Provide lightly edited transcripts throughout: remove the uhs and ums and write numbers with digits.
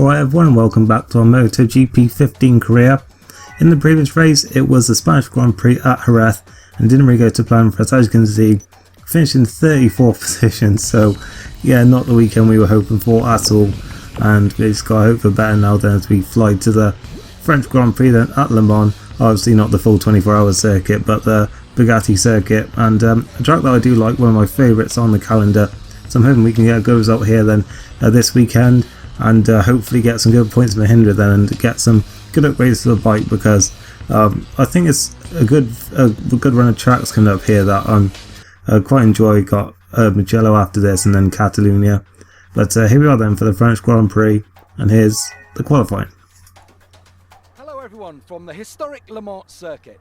Alright everyone, and welcome back to our MotoGP 15 career. In the previous race it was the Spanish Grand Prix at Jerez and didn't really go to plan for us. As you can see, finished in 34th position, so yeah, not the weekend we were hoping for at all, and we just got to hope for better now then as we fly to the French Grand Prix then at Le Mans. Obviously not the full 24-hour circuit, but the Bugatti circuit, and a track that I do like, one of my favourites on the calendar, so I'm hoping we can get a good result here then this weekend, and hopefully get some good points from Mahindra then and get some good upgrades to the bike, because I think it's a good run of tracks coming up here that I quite enjoy. Got Mugello after this and then Catalonia, but here we are then for the French Grand Prix, and here's the qualifying. Hello everyone from the historic Le Mans circuit.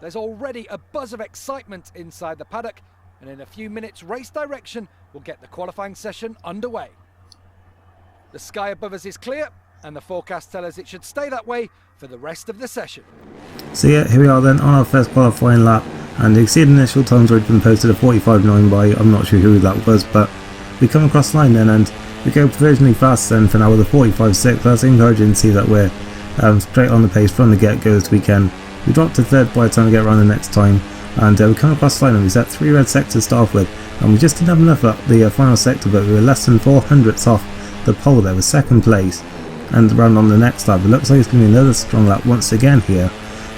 There's already a buzz of excitement inside the paddock, and in a few minutes race direction will get the qualifying session underway. The sky above us is clear, and the forecast tells us it should stay that way for the rest of the session. So yeah, here we are then on our first qualifying lap, and you see the initial times already been posted a 45.9 by, I'm not sure who that was, but we come across the line then and we go provisionally fast then for now with a 45.6. That's encouraging to see that we're straight on the pace from the get-go this weekend. We dropped to third by the time we get around the next time, and we come across the line and we set 3 red sectors to start off with, and we just didn't have enough at the final sector, but we were less than 400ths off the pole there with second place. And around on the next lap, it looks like it's going to be another strong lap once again here,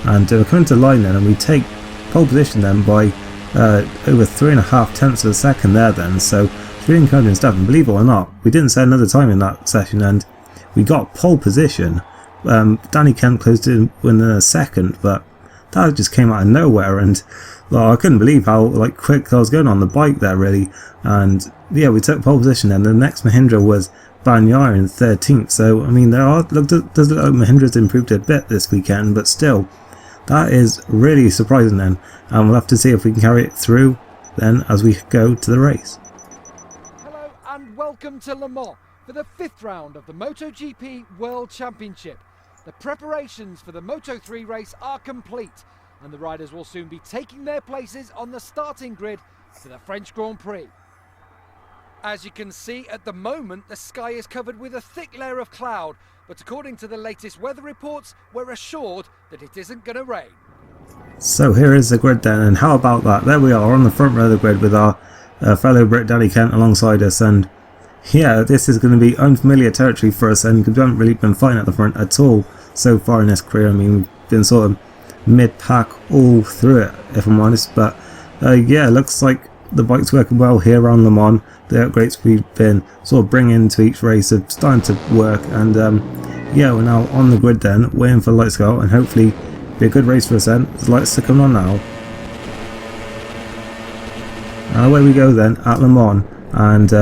and we're coming to the line then and we take pole position then by over 3.5 tenths of a second there then, so it's really encouraging stuff. And believe it or not, we didn't set another time in that session and we got pole position. Danny Kent closed in within a second, but that just came out of nowhere, and well, I couldn't believe how quick I was going on the bike there really. And yeah, we took pole position then. The next Mahindra was Bagnaia in 13th, so I mean does look like Mahindra's improved a bit this weekend, but still that is really surprising then, and we'll have to see if we can carry it through then as we go to the race. Hello and welcome to Le Mans for the 5th round of the MotoGP World Championship. The preparations for the Moto3 race are complete, and the riders will soon be taking their places on the starting grid for the French Grand Prix. As you can see at the moment, the sky is covered with a thick layer of cloud, but according to the latest weather reports, we're assured that it isn't going to rain. So here is the grid then, and how about that? There we are on the front row of the grid with our fellow Brit Danny Kent alongside us, and yeah, this is going to be unfamiliar territory for us, and we haven't really been fighting at the front at all so far in this career. I mean, we've been sort of mid-pack all through it, if I'm honest, but yeah, it looks like the bike's working well here around Le Mans. The upgrades we've been sort of bringing into each race are starting to work, and yeah, we're now on the grid then, waiting for the lights to go out, and hopefully be a good race for us then. The lights are coming on now. And away we go then at Le Mans, and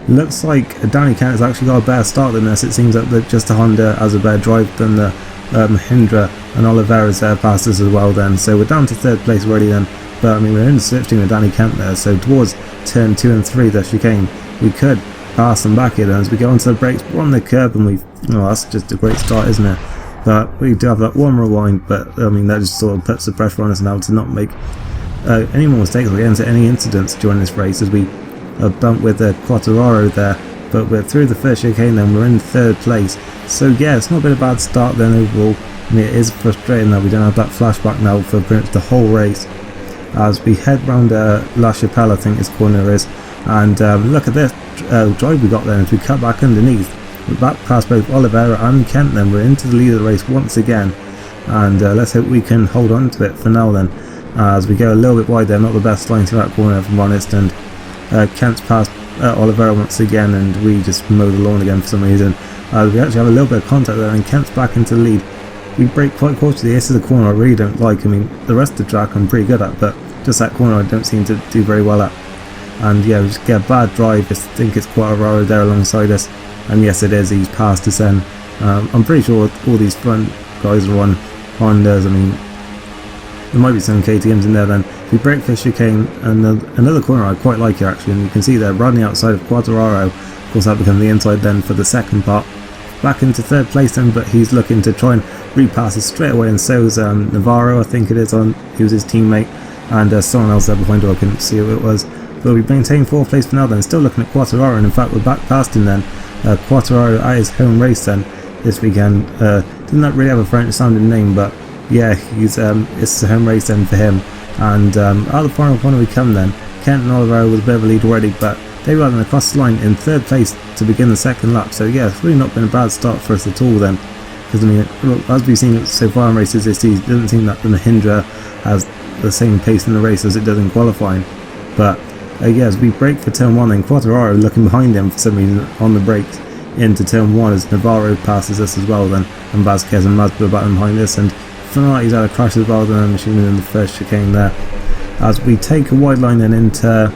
looks like Danny Kent has actually got a better start than us. It seems that just the Honda has a better drive than the Mahindra, and Oliveira's there past us as well then, so we're down to third place already then. But I mean, we're in the slipstream with Danny Kent there, so towards turn 2 and 3 the chicane, we could pass them back here then as we go onto the brakes. We're on the curb, and that's just a great start, isn't it? But we do have that one rewind, but I mean that just sort of puts the pressure on us now to not make any more mistakes or get into any incidents during this race, as we bump with the Quartararo there. But we're through the first chicane then, we're in third place, so yeah, it's not been a bad start then overall. I mean, it is frustrating that we don't have that flashback now for pretty much the whole race as we head round La Chapelle, I think this corner is, and look at this drive we got there as we cut back underneath. We're back past both Oliveira and Kent then, we're into the lead of the race once again, and let's hope we can hold on to it for now then, as we go a little bit wide there. Not the best line through that corner if I'm honest, and Kent's past Oliveira once again, and we just mow the lawn again for some reason. We actually have a little bit of contact there, and Kent's back into the lead. We brake quite cautiously. This is a corner I really don't like. I mean, the rest of the track I'm pretty good at, but just that corner I don't seem to do very well at. And yeah, we just get a bad drive. I think it's Quartararo there alongside us, and yes it is, he's passed us then. I'm pretty sure all these front guys are on Hondas. I mean, there might be some KTMs in there then. We brake for chicane, and another corner I quite like here actually, and you can see there, running outside of Quartararo. Of course that becomes the inside then for the second part. Back into third place then, but he's looking to try and repass us straight away, and so's Navarro, I think it is, he was his teammate, and someone else there behind who I couldn't see who it was. But we maintain fourth place for now then, still looking at Quartararo, and in fact we're back past him then, Quartararo at his home race then this weekend. Didn't really have a French sounding name, but yeah, he's it's a home race then for him. And out of the final corner we come then. Kent and Oliveira with a bit of a lead already, but they were running across the line in third place to begin the second lap. So yeah, it's really not been a bad start for us at all then. Because I mean, as we've seen so far in races this season, it doesn't seem that the Mahindra has the same pace in the race as it does in qualifying. But yeah, as we brake for turn 1, then Quartararo looking behind him for some reason on the brakes into turn 1 as Navarro passes us as well then, and Vasquez and Mazda battling behind us, and Fenati's had a crash as well then, I'm assuming in the first chicane there. As we take a wide line then into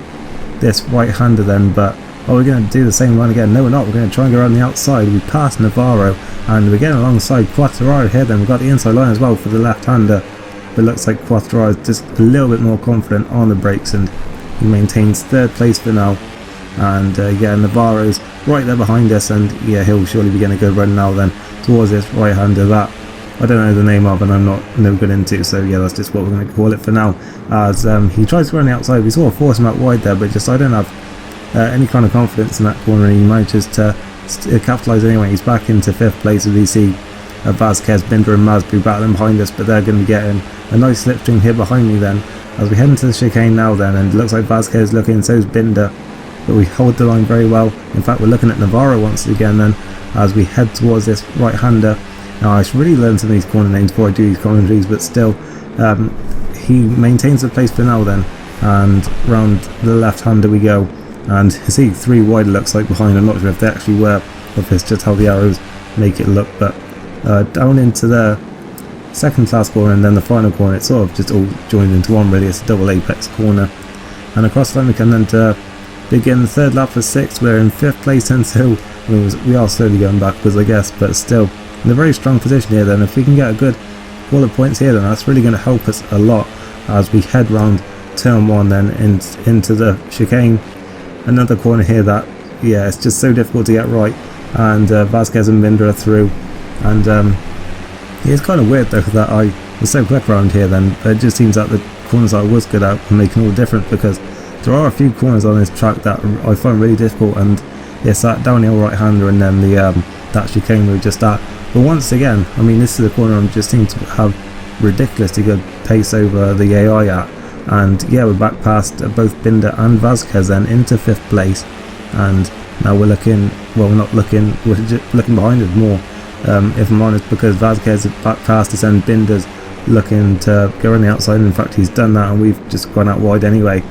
this right-hander then, but are we going to do the same run again? No, we're not. We're going to try and go around the outside. We pass Navarro and we're getting alongside Quartararo here then. We've got the inside line as well for the left-hander, but it looks like Quartararo is just a little bit more confident on the brakes and he maintains third place for now. And yeah, Navarro's right there behind us, and yeah, he'll surely be getting a good run now then towards this right-hander that I don't know the name of and I'm not no good into, so yeah, that's just what we're going to call it for now. As he tries to run the outside, we sort of force him out wide there, but just I don't have any kind of confidence in that corner, and he manages to capitalise anyway. He's back into 5th place as we see Vasquez, Binder and Masbu battling behind us, but they're going to be getting a nice slipstream here behind me then as we head into the chicane now then, and it looks like Vasquez looking, and so's Binder, but we hold the line very well. In fact, we're looking at Navarro once again then as we head towards this right-hander. Now I should really learn some of these corner names before I do these commentaries, but still he maintains the place for now then, and round the left-hander we go, and see 3 wide looks like behind. I'm not sure if they actually were, or if it's just how the arrows make it look, but down into the second class corner and then the final corner, it's sort of just all joined into one really. It's a double apex corner, and across the line we come then to begin the third lap for 6th. We're in 5th place, and so we are slowly going backwards I guess, but still in a very strong position here then. If we can get a good haul of points here then that's really going to help us a lot as we head round turn 1 then into the chicane. Another corner here that, yeah, it's just so difficult to get right, and Vasquez and Binder are through, and it's kind of weird though that I was so quick around here then. It just seems that the corners I was good at are making all the difference, because there are a few corners on this track that I find really difficult, and it's that downhill right-hander and then the that chicane we were just at. But once again, I mean, this is a corner I'm just seem to have ridiculously good pace over the AI at, and yeah, we're back past both Binder and Vasquez then into 5th place, and now we're looking, well, we're not looking, we're just looking behind us more, if I'm honest, because Vasquez is back past us and Binder's looking to go on the outside. In fact, he's done that and we've just gone out wide anyway,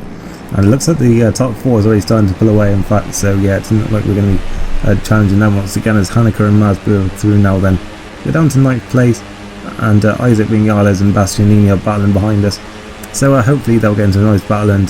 and it looks like the top 4 is already starting to pull away in fact, so yeah, it doesn't look like we're going to be challenging them once again as Haneker and Masbu are through now then. We're down to 9th place, and Isaac Vinales and Bastianini are battling behind us, so hopefully they'll get into a nice battle and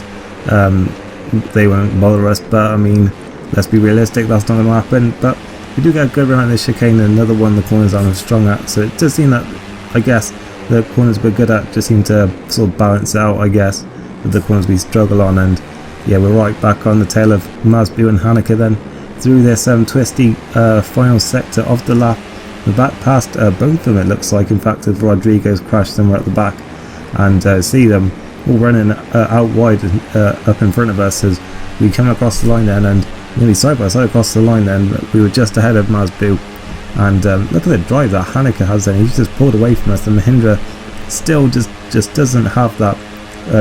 they won't bother us, but I mean, let's be realistic, that's not going to happen. But we do get a good run at this chicane, and another one the corners I'm strong at, so it does seem that, I guess, the corners we're good at just seem to sort of balance out, I guess, with the corners we struggle on. And yeah, we're right back on the tail of Masbu and Haneker then through this twisty final sector of the lap. We're back past both of them, it looks like. In fact, if Rodrigo's crashed somewhere at the back, and see them all running out wide up in front of us as we come across the line then, and nearly side by side across the line then. We were just ahead of Masbu, and look at the drive that Haneker has then. He's just pulled away from us. The Mahindra still just doesn't have that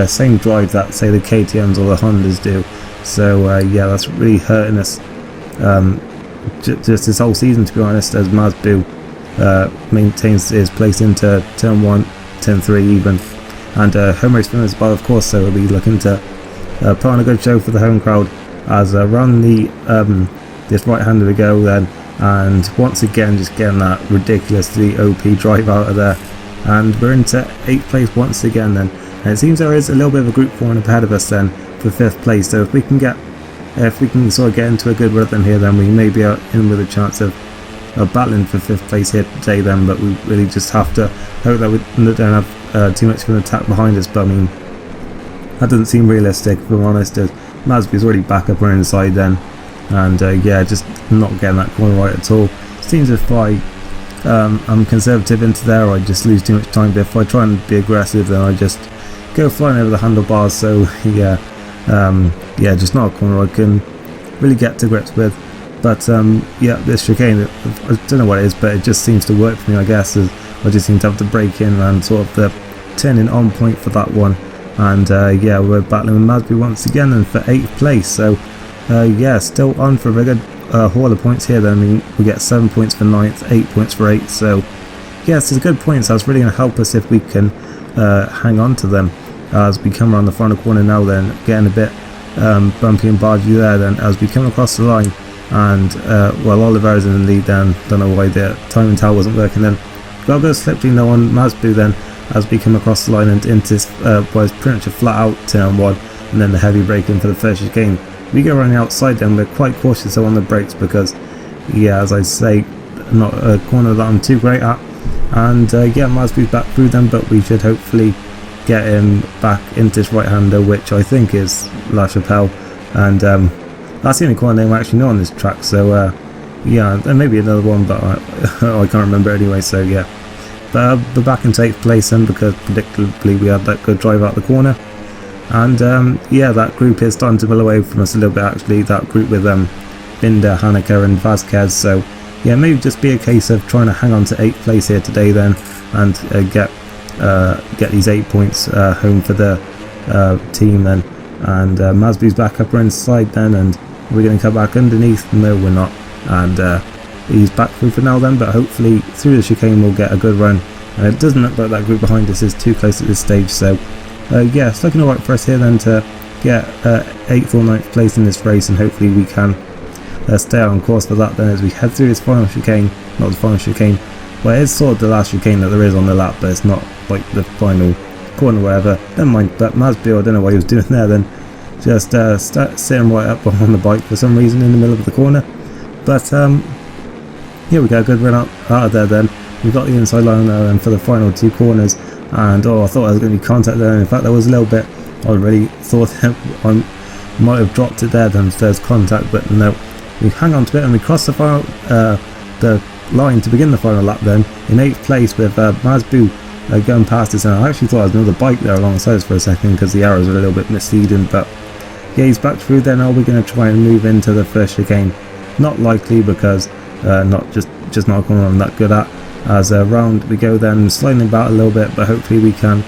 same drive that, say, the KTMs or the Hondas do. So yeah, that's really hurting us just this whole season, to be honest, as Masbu maintains his place into turn 1, turn 3 even, and home race winners as well, of course, so we'll be looking to put on a good show for the home crowd as around the this right-hander we go then, and once again just getting that ridiculously OP drive out of there, and we're into 8th place once again then, and it seems there is a little bit of a group forming up ahead of us then for 5th place. So if we can sort of get into a good rhythm here, then we may be in with a chance of battling for 5th place here today then. But we really just have to hope that we don't have too much of an attack behind us. But I mean, that doesn't seem realistic, if I'm honest, as Masbu's already back up on inside then, and yeah, just not getting that corner right at all. Seems if I'm conservative into there, I just lose too much time, but if I try and be aggressive, then I just go flying over the handlebars. So yeah, yeah, just not a corner I can really get to grips with. But yeah, this chicane, I don't know what it is, but it just seems to work for me, I guess. I just seem to have to break in and sort of the turning on point for that one. And yeah, we're battling with Masby once again and for 8th place. So yeah, still on for a very good haul of points here then. I mean, we get 7 points for 9th, 8 points for 8th. So yeah, this is a good point. So that's really going to help us if we can hang on to them as we come around the final corner now then, getting a bit bumpy and bargy there then as we come across the line. And well, Oliveira's in the lead then. Don't know why the timing tower wasn't working then. Got a slipstream though on Masbu then as we come across the line and into this was pretty much a flat out turn 1, and then the heavy brake in for the first chicane. We go around the outside then. We're quite cautious on the brakes because yeah, as I say, not a corner that I'm too great at. And yeah, Masbu's back through them, but we should hopefully get him back into this right hander, which I think is La Chapelle. And that's the only corner name I actually know on this track, so yeah, and maybe another one, but I can't remember anyway, so yeah. But we're back in 8th place then, because predictably we had that good drive out the corner. And yeah, that group is starting to mill away from us a little bit actually, that group with Binder, Haneke and Vasquez, so yeah, maybe just be a case of trying to hang on to 8th place here today then, and get these 8 points home for the team then. And Masby's back up inside then, and we're going to come back underneath. No, we're not. And he's back through for now then, but hopefully through the chicane we'll get a good run. And it doesn't look like that group behind us is too close at this stage, so yeah, it's looking alright for us here then to get 8th or 9th place in this race, and hopefully we can stay on course for that then as we head through this final chicane. Not the final chicane, well, it's sort of the last chicane that there is on the lap, but it's not like the final corner or whatever. Never mind. But Masby, I don't know what he was doing there then, just sitting right up on the bike for some reason in the middle of the corner. But yeah, we got a good run out of there then. We got the inside line there and for the final 2 corners, and oh, I thought I was going to be contact there. In fact, there was a little bit. I really thought I might have dropped it there then if there's contact, but no, we hang on to it and we cross the final the line to begin the final lap then in 8th place with Masbu going past us. And I actually thought I was another bike there alongside us for a second because the arrows were a little bit misleading, but yeah, he's back through then. Are we going to try and move into the first chicane? Not likely, because not just not a corner I'm that good at. As round we go then, sliding about a little bit, but hopefully we can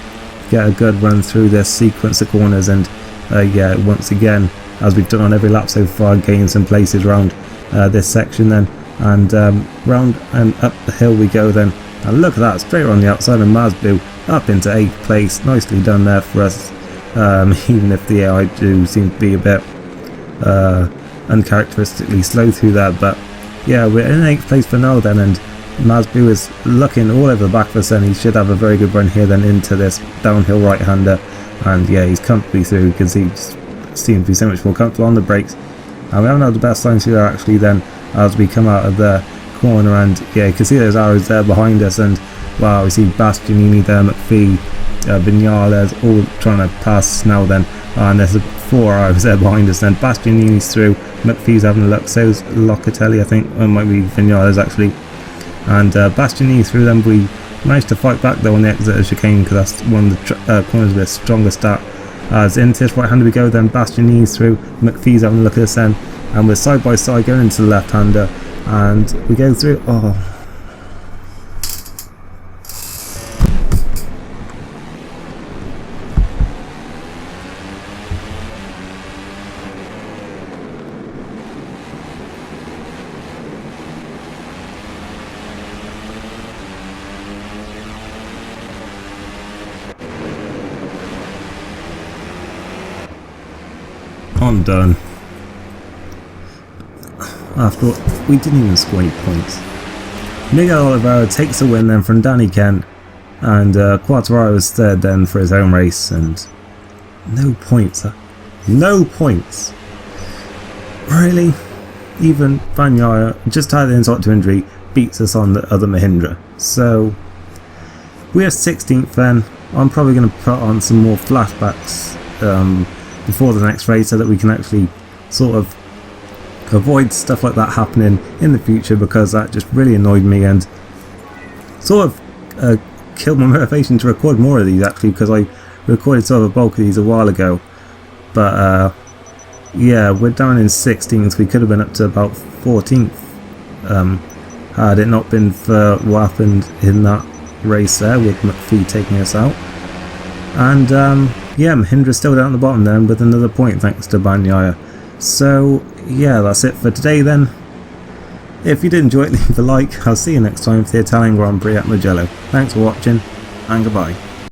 get a good run through this sequence of corners. And yeah, once again, as we've done on every lap so far, gain some places around this section then. And round and up the hill we go then, and look at that, straight on the outside of Masbu up into 8th place. Nicely done there for us, even if the AI do seem to be a bit uncharacteristically slow through there. But yeah, we're in 8th place for now then, and Masbu is looking all over the back of us, and he should have a very good run here then into this downhill right-hander. And yeah, he's comfortably through because he just seems to be so much more comfortable on the brakes. And we haven't had the best lines through there actually then as we come out of the corner. And yeah, you can see those arrows there behind us, and wow, we see Bastianini there, McPhee, Vignales all trying to pass now then, and there's 4 arrows there behind us then. Bastianini's through, McPhee's having a look, so's Locatelli I think, or it might be Vignales actually. And Bastianini through them. We managed to fight back though on the exit of chicane because that's one of the corners we're strongest at. As into this right hander we go then, Bastianini's through, McPhee's having a look at us then, and we're side by side going into the left hander, and we go through. Oh, I'm done. After all, we didn't even score any points. Miguel Oliveira takes a win then from Danny Kent, and Quartararo was third then for his own race, and no points. No points. Really? Even Bagnaia, just had the insult to injury, beats us on the other Mahindra. So we're 16th then. I'm probably going to put on some more flashbacks before the next race so that we can actually sort of avoid stuff like that happening in the future, because that just really annoyed me and sort of killed my motivation to record more of these actually, because I recorded sort of a bulk of these a while ago. But yeah, we're down in 16th. We could have been up to about 14th had it not been for what happened in that race there with McPhee taking us out. And yeah, Mahindra's still down at the bottom then with another point thanks to Bagnaia. So yeah, that's it for today then. If you did enjoy it, leave a like. I'll see you next time for the Italian Grand Prix at Mugello. Thanks for watching and goodbye.